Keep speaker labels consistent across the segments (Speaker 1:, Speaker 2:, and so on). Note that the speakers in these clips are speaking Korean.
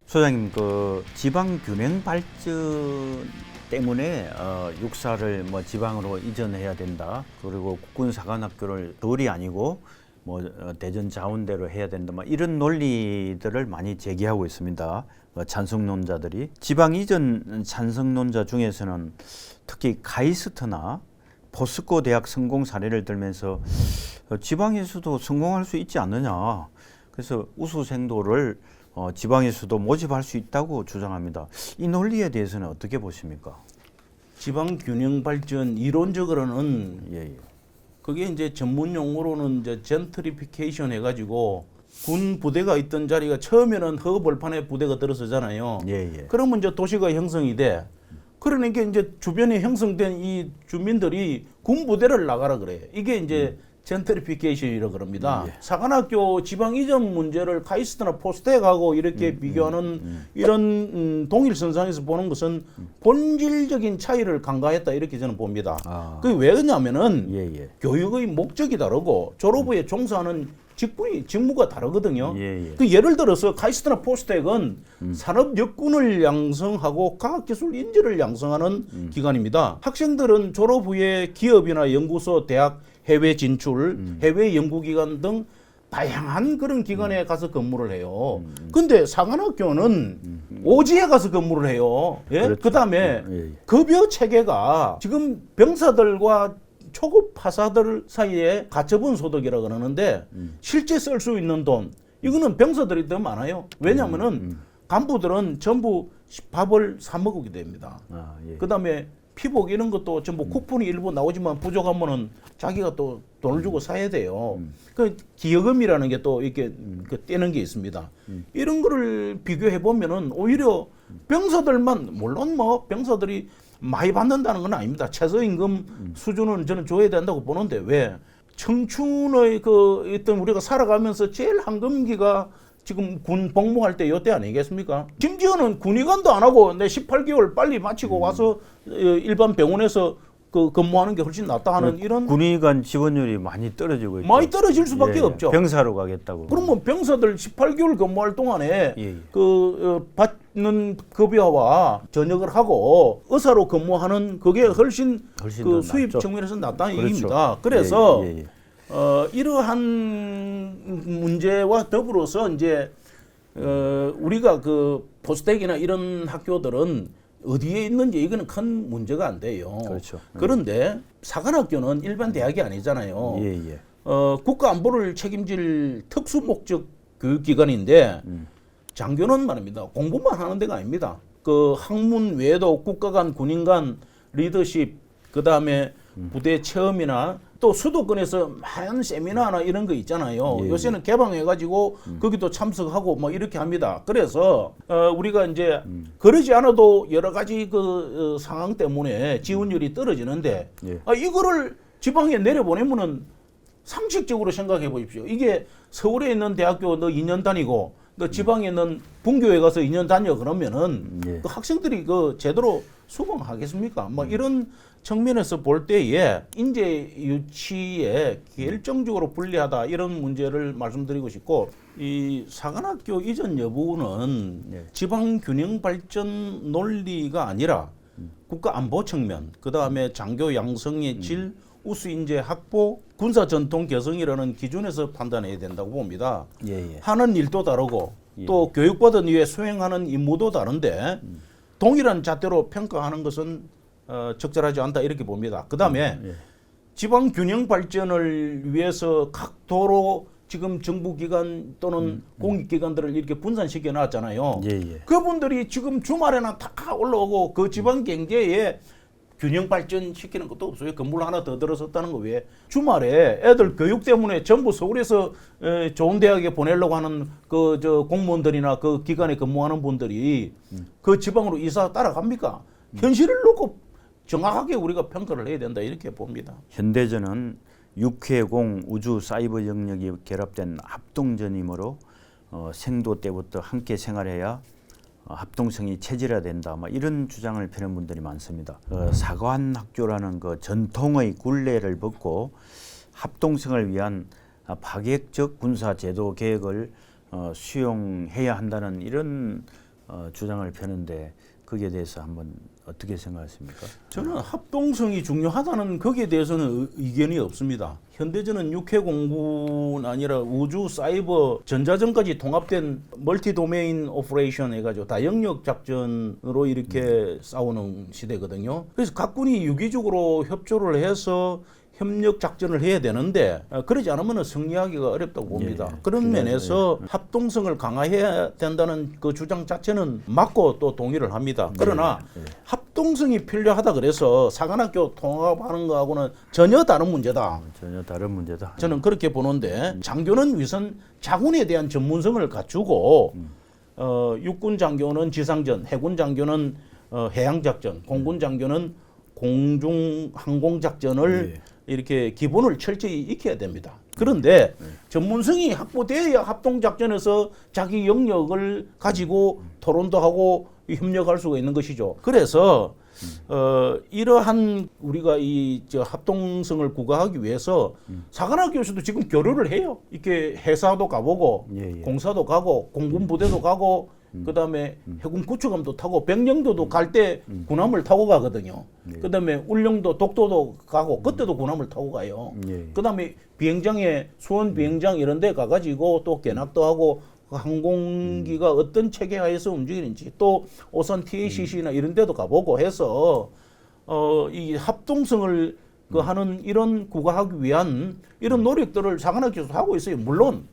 Speaker 1: 소장님, 그 지방 균형 발전 때문에 육사를 뭐 지방으로 이전해야 된다. 그리고 국군 사관학교를 서울이 아니고 뭐 대전 자운대로 해야 된다. 뭐 이런 논리들을 많이 제기하고 있습니다. 찬성론자들이. 지방 이전 찬성론자 중에서는 특히 카이스트나 포스코 대학 성공 사례를 들면서 지방에서도 성공할 수 있지 않느냐. 그래서 우수생도를 지방에서도 모집할 수 있다고 주장합니다. 이 논리에 대해서는 어떻게 보십니까?
Speaker 2: 지방 균형 발전 이론적으로는
Speaker 1: 예.
Speaker 2: 그게 이제 전문 용어로는 이제 젠트리피케이션 해가지고 군 부대가 있던 자리가 처음에는 허벌판에 부대가 들어서잖아요.
Speaker 1: 예.
Speaker 2: 그러면 이제 도시가 형성이 돼. 그러니까 이제 주변에 형성된 이 주민들이 군 부대를 나가라 그래. 이게 이제 젠트리피케이션이라고 그럽니다. 사관학교 지방 이전 문제를 카이스트나 포스텍하고 이렇게 비교하는 이런 동일선상에서 보는 것은 본질적인 차이를 간과했다 이렇게 저는 봅니다. 그게 왜 그러냐면은 교육의 목적이 다르고 졸업 후에 종사하는 직무가 다르거든요. 그 예를 들어서 카이스트나 포스텍은 산업 여군을 양성하고 과학기술 인재를 양성하는 기관입니다. 학생들은 졸업 후에 기업이나 연구소, 대학, 해외 진출, 해외 연구기관 등 다양한 그런 기관에 가서 근무를 해요. 근데 사관학교는 오지에 가서 근무를 해요. 예?
Speaker 1: 그렇죠.
Speaker 2: 그다음에 급여 체계가 지금 병사들과 초급 하사들 사이에 가처분 소득이라고 그러는데 실제 쓸 수 있는 돈 이거는 병사들이 더 많아요. 왜냐하면은 간부들은 전부 밥을 사 먹게 됩니다. 그다음에 피복 이런 것도 전부 쿠폰이 일부 나오지만 부족하면은 자기가 또 돈을 주고 사야 돼요. 그 기여금이라는 게 또 이렇게 그 떼는 게 있습니다. 이런 거를 비교해 보면은 오히려 병사들만 물론 뭐 병사들이 많이 받는다는 건 아닙니다. 최저임금 수준은 저는 줘야 된다고 보는데 왜 청춘의 그 어떤 우리가 살아가면서 제일 황금기가 지금 군 복무할 때 이때 아니겠습니까? 심지어는 군의관도 안 하고 내 18개월 빨리 마치고 와서 일반 병원에서 그 근무하는 게 훨씬 낫다 하는 이런
Speaker 1: 군의관 지원율이 많이 떨어지고 있죠.
Speaker 2: 많이 떨어질 수밖에 없죠.
Speaker 1: 병사로 가겠다고.
Speaker 2: 그러면 병사들 18개월 근무할 동안에 받는 급여와 전역을 하고 의사로 근무하는 그게 훨씬 그 수입
Speaker 1: 낫죠.
Speaker 2: 측면에서 낫다는
Speaker 1: 그렇죠.
Speaker 2: 얘기입니다. 그래서 이러한 문제와 더불어서 이제 우리가 그 포스텍이나 이런 학교들은 어디에 있는지 이거는 큰 문제가 안 돼요.
Speaker 1: 그렇죠.
Speaker 2: 그런데 사관학교는 일반 대학이 아니잖아요. 국가 안보를 책임질 특수 목적 교육기관인데 장교는 말입니다. 공부만 하는 데가 아닙니다. 그 학문 외에도 국가 간, 군인 간 리더십, 그 다음에 부대 체험이나 또 수도권에서 많은 세미나나 이런 거 있잖아요. 요새는 개방해가지고 거기도 참석하고 뭐 이렇게 합니다. 그래서 우리가 이제 그러지 않아도 여러 가지 그 상황 때문에 지원율이 떨어지는데 이거를 지방에 내려보내면은 상식적으로 생각해 보십시오. 이게 서울에 있는 대학교 너 2년 다니고 너 지방에 있는 분교에 가서 2년 다녀 그러면은 그 학생들이 그 제대로 수긍하겠습니까? 뭐 이런 측면에서 볼 때에 인재 유치에 결정적으로 불리하다 이런 문제를 말씀드리고 싶고 이 사관학교 이전 여부는 지방 균형 발전 논리가 아니라 국가 안보 측면, 그 다음에 장교 양성의 질, 우수 인재 확보, 군사 전통 개성이라는 기준에서 판단해야 된다고 봅니다. 하는 일도 다르고 또 교육받은 이후에 수행하는 임무도 다른데 동일한 잣대로 평가하는 것은 적절하지 않다 이렇게 봅니다. 그 다음에 지방 균형 발전을 위해서 각 도로 지금 정부기관 또는 공익기관들을 이렇게 분산시켜 놨잖아요. 그분들이 지금 주말에나 다 올라오고 그 지방 경제에 균형 발전시키는 것도 없어요. 건물 하나 더 들어섰다는 거 외에 주말에 애들 교육 때문에 전부 서울에서 좋은 대학에 보내려고 하는 그 저 공무원들이나 그 기관에 근무하는 분들이 그 지방으로 이사 따라갑니까? 현실을 놓고 정확하게 우리가 평가를 해야 된다 이렇게 봅니다.
Speaker 1: 현대전은 육해공 우주 사이버 영역이 결합된 합동전이므로 생도 때부터 함께 생활해야 합동성이 체질화된다. 뭐 이런 주장을 펴는 분들이 많습니다. 사관학교라는 그 전통의 굴레를 벗고 합동성을 위한 파격적 군사 제도 계획을 수용해야 한다는 이런 주장을 펴는데 거기에 대해서 한번 어떻게 생각하십니까?
Speaker 2: 저는 합동성이 중요하다는 거기에 대해서는 의견이 없습니다. 현대전은 육해 공군이 아니라 우주, 사이버, 전자전까지 통합된 멀티 도메인 오퍼레이션 해가지고 다영역 작전으로 이렇게 싸우는 시대거든요. 그래서 각군이 유기적으로 협조를 해서 협력 작전을 해야 되는데 그러지 않으면 승리하기가 어렵다고 봅니다. 그런 면에서 합동성을 강화해야 된다는 그 주장 자체는 맞고 또 동의를 합니다. 그러나 합동성이 필요하다 그래서 사관학교 통합하는 거하고는 전혀 다른 문제다.
Speaker 1: 전혀 다른 문제다.
Speaker 2: 저는 그렇게 보는데 장교는 위선 자군에 대한 전문성을 갖추고 육군 장교는 지상전, 해군 장교는 해양작전, 공군 장교는 공중 항공작전을 이렇게 기본을 철저히 익혀야 됩니다. 그런데 전문성이 확보되어야 합동작전에서 자기 영역을 가지고 토론도 하고 협력할 수가 있는 것이죠. 그래서 이러한 우리가 이 합동성을 구가하기 위해서 사관학교에서도 지금 교류를 해요. 이렇게 회사도 가보고 공사도 가고 공군 부대도 가고 그다음에 해군 구축함도 타고 백령도도 갈 때 군함을 타고 가거든요. 그다음에 울릉도 독도도 가고 그때도 군함을 타고 가요. 그다음에 비행장에 수원 비행장 이런 데 가가지고 또 견학도 하고 항공기가 어떤 체계 하에서 움직이는지 또 오산 TACC나 이런 데도 가보고 해서 이 합동성을 하는 이런 구가하기 위한 이런 노력들을 사관학교에서 하고 있어요. 물론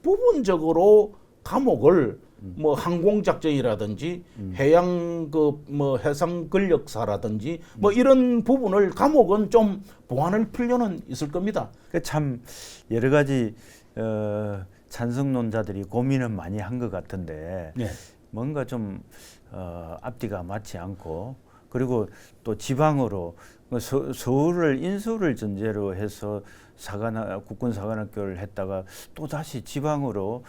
Speaker 2: 부분적으로 과목을 뭐 항공작전이라든지 해양 뭐 해상 근력사라든지 뭐 이런 부분을 과목은 좀 보완할 필요는 있을 겁니다.
Speaker 1: 참 여러 가지 찬성론자들이 고민은 많이 한 것 같은데 뭔가 좀 앞뒤가 맞지 않고 그리고 또 지방으로 서울을 인수를 전제로 해서 국군 사관학교를 했다가 또 다시 지방으로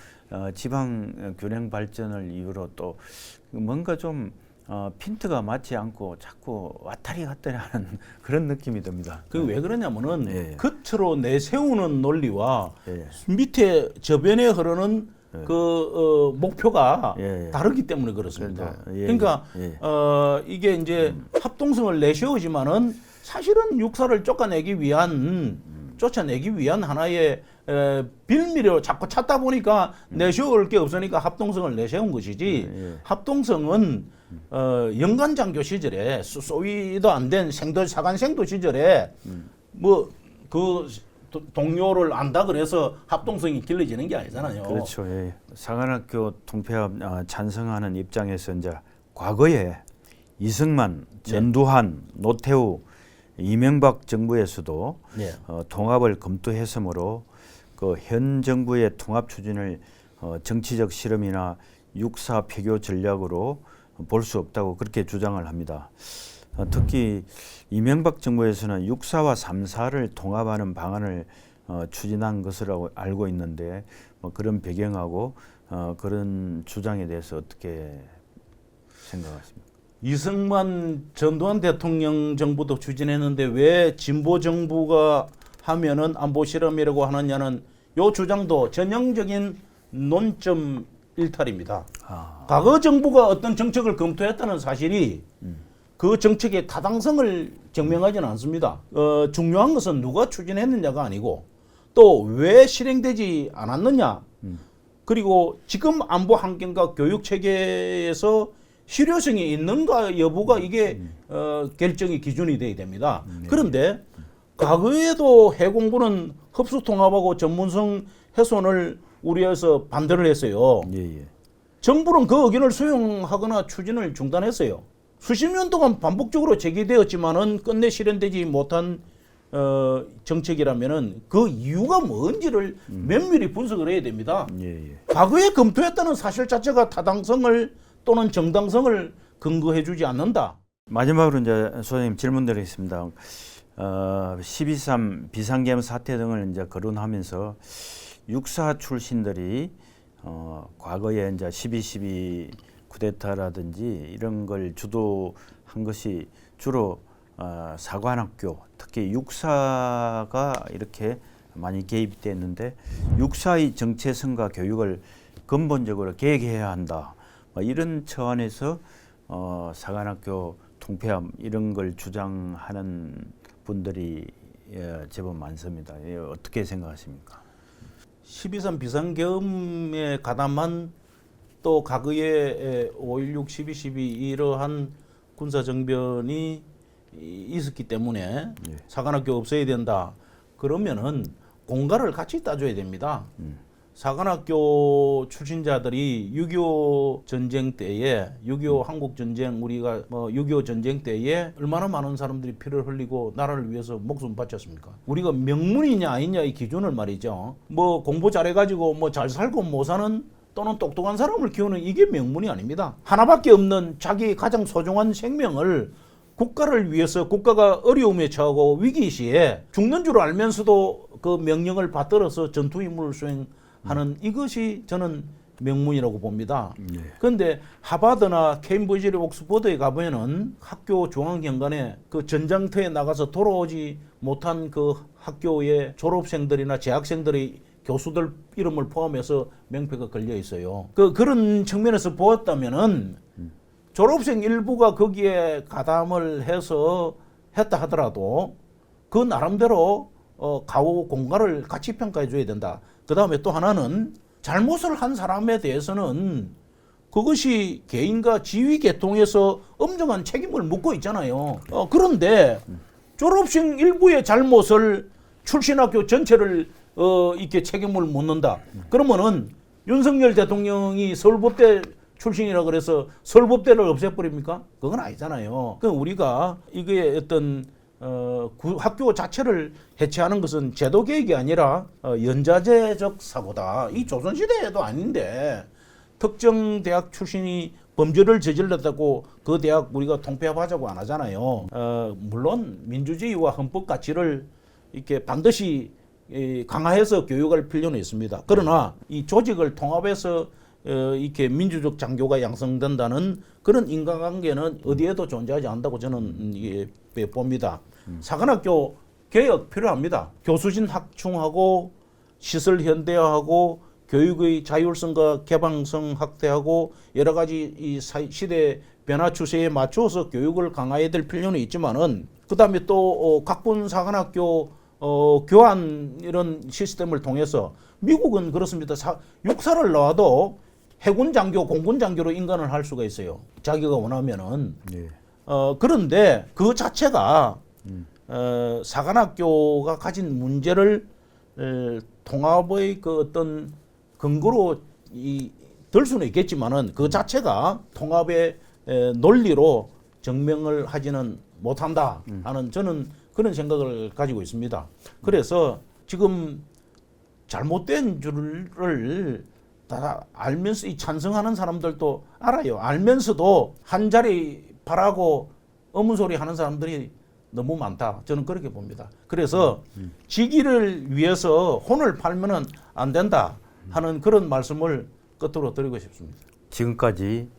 Speaker 1: 지방 균형 발전을 이유로 또 뭔가 좀 핀트가 맞지 않고 자꾸 왔다리 갔다리 하는 그런 느낌이 듭니다.
Speaker 2: 그 왜 그러냐면은 끝으로 내세우는 논리와 밑에 저변에 흐르는 그 목표가 다르기 때문에 그렇습니다. 그러니까 이게 이제 합동성을 내세우지만은 사실은 육사를 쫓아내기 위한 하나의 빌미로 자꾸 찾다 보니까 내세울 게 없으니까 합동성을 내세운 것이지 합동성은 연간장교 시절에 소위도 안 된 사관생도 시절에 뭐 그 동료를 안다 그래서 합동성이 길러지는 게 아니잖아요.
Speaker 1: 그렇죠. 사관학교 통폐합 찬성하는 입장에서 이제 과거에 이승만, 전두환, 노태우, 이명박 정부에서도 통합을 검토했으므로 그 현 정부의 통합 추진을 정치적 실험이나 육사 폐교 전략으로 볼 수 없다고 그렇게 주장을 합니다. 특히 이명박 정부에서는 육사와 삼사를 통합하는 방안을 추진한 것으로 알고 있는데 뭐 그런 배경하고 그런 주장에 대해서 어떻게 생각하십니까?
Speaker 2: 이승만 전두환 대통령 정부도 추진했는데 왜 진보 정부가 하면은 안보 실험이라고 하느냐는 요 주장도 전형적인 논점 일탈입니다. 과거 정부가 어떤 정책을 검토했다는 사실이 그 정책의 타당성을 증명하지는 않습니다. 중요한 것은 누가 추진했느냐가 아니고 또 왜 실행되지 않았느냐. 그리고 지금 안보 환경과 교육 체계에서 실효성이 있는가 여부가 이게 결정의 기준이 돼야 됩니다. 그런데 과거에도 해공부는 흡수 통합하고 전문성 훼손을 우려해서 반대를 했어요. 정부는 그 의견을 수용하거나 추진을 중단했어요. 수십 년 동안 반복적으로 제기되었지만은 끝내 실현되지 못한 정책이라면은 그 이유가 뭔지를 면밀히 분석을 해야 됩니다. 과거에 검토했다는 사실 자체가 타당성을 또는 정당성을 근거해주지 않는다.
Speaker 1: 마지막으로 이제 소장님 질문드리겠습니다. 12.3 비상계엄 사태 등을 이제 거론하면서 육사 출신들이 과거에 이제 12.12 쿠데타라든지 이런 걸 주도한 것이 주로 사관학교, 특히 육사가 이렇게 많이 개입됐는데 육사의 정체성과 교육을 근본적으로 개혁해야 한다. 이런 차원에서 사관학교 통폐합 이런 걸 주장하는 분들이 제법 많습니다. 어떻게 생각하십니까?
Speaker 2: 12.3 비상계엄에 가담한 또 과거에 5.16, 12.12 이러한 군사정변이 있었기 때문에 사관학교 없애야 된다. 그러면은 공가를 같이 따줘야 됩니다. 사관학교 출신자들이 6.25 전쟁 때에 6.25 한국 전쟁 우리가 6.25 전쟁 때에 얼마나 많은 사람들이 피를 흘리고 나라를 위해서 목숨 바쳤습니까? 우리가 명문이냐 아니냐 이 기준을 말이죠. 공부 잘해가지고 잘 살고 못 사는 또는 똑똑한 사람을 키우는 이게 명문이 아닙니다. 하나밖에 없는 자기 가장 소중한 생명을 국가를 위해서 국가가 어려움에 처하고 위기 시에 죽는 줄 알면서도 그 명령을 받들어서 전투 임무를 수행하는 이것이 저는 명문이라고 봅니다. 그런데 하버드나 케임브리지, 옥스퍼드에 가보면은 학교 중앙경관에 그 전장터에 나가서 돌아오지 못한 그 학교의 졸업생들이나 재학생들의 교수들 이름을 포함해서 명패가 걸려 있어요. 그런 측면에서 보았다면은 졸업생 일부가 거기에 가담을 해서 했다 하더라도 그 나름대로 가오 공가를 같이 평가해 줘야 된다. 그 다음에 또 하나는 잘못을 한 사람에 대해서는 그것이 개인과 지위 계통에서 엄정한 책임을 묻고 있잖아요. 그런데 졸업생 일부의 잘못을 출신학교 전체를 이렇게 책임을 묻는다. 그러면은 윤석열 대통령이 서울법대 출신이라 그래서 서울법대를 없애버립니까? 그건 아니잖아요. 그 우리가 이게 어떤 학교 자체를 해체하는 것은 제도 개혁이 아니라 연자제적 사고다. 이 조선시대에도 아닌데 특정 대학 출신이 범죄를 저질렀다고 그 대학 우리가 통폐합하자고 안 하잖아요. 물론 민주주의와 헌법 가치를 이렇게 반드시 강화해서 교육할 필요는 있습니다. 그러나 이 조직을 통합해서 이렇게 민주적 장교가 양성된다는 그런 인간관계는 어디에도 존재하지 않는다고 저는 봅니다. 사관학교 개혁 필요합니다. 교수진 확충하고 시설 현대화하고 교육의 자율성과 개방성 확대하고 여러 가지 이 시대 변화 추세에 맞춰서 교육을 강화해야 될 필요는 있지만은 그다음에 또 각군 사관학교 교환 이런 시스템을 통해서 미국은 그렇습니다. 육사를 나와도 해군 장교, 공군 장교로 인간을 할 수가 있어요. 자기가 원하면은. 그런데 그 자체가 사관학교가 가진 문제를 통합의 그 어떤 근거로 들 수는 있겠지만은 그 자체가 통합의 논리로 증명을 하지는 못한다 하는 저는 그런 생각을 가지고 있습니다. 그래서 지금 잘못된 줄을 다 알면서 이 찬성하는 사람들도 알아요. 알면서도 한 자리 바라고 어문소리 하는 사람들이 너무 많다. 저는 그렇게 봅니다. 그래서 지기를 위해서 혼을 팔면은 안 된다 하는 그런 말씀을 끝으로 드리고 싶습니다.
Speaker 1: 지금까지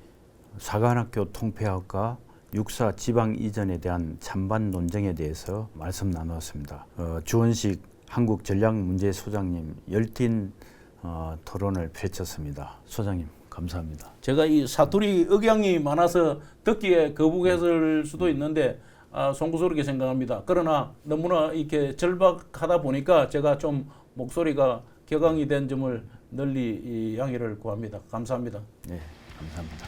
Speaker 1: 사관학교 통폐합과 육사 지방 이전에 대한 찬반 논쟁에 대해서 말씀 나누었습니다. 주원식 한국전략문제소장님 열띤 토론을 펼쳤습니다. 소장님 감사합니다.
Speaker 2: 제가 이 사투리 억양이 많아서 듣기에 거북했을 수도 있는데 송구스럽게 생각합니다. 그러나 너무나 이렇게 절박하다 보니까 제가 좀 목소리가 격앙이 된 점을 널리 양해를 구합니다. 감사합니다.
Speaker 1: 네, 감사합니다.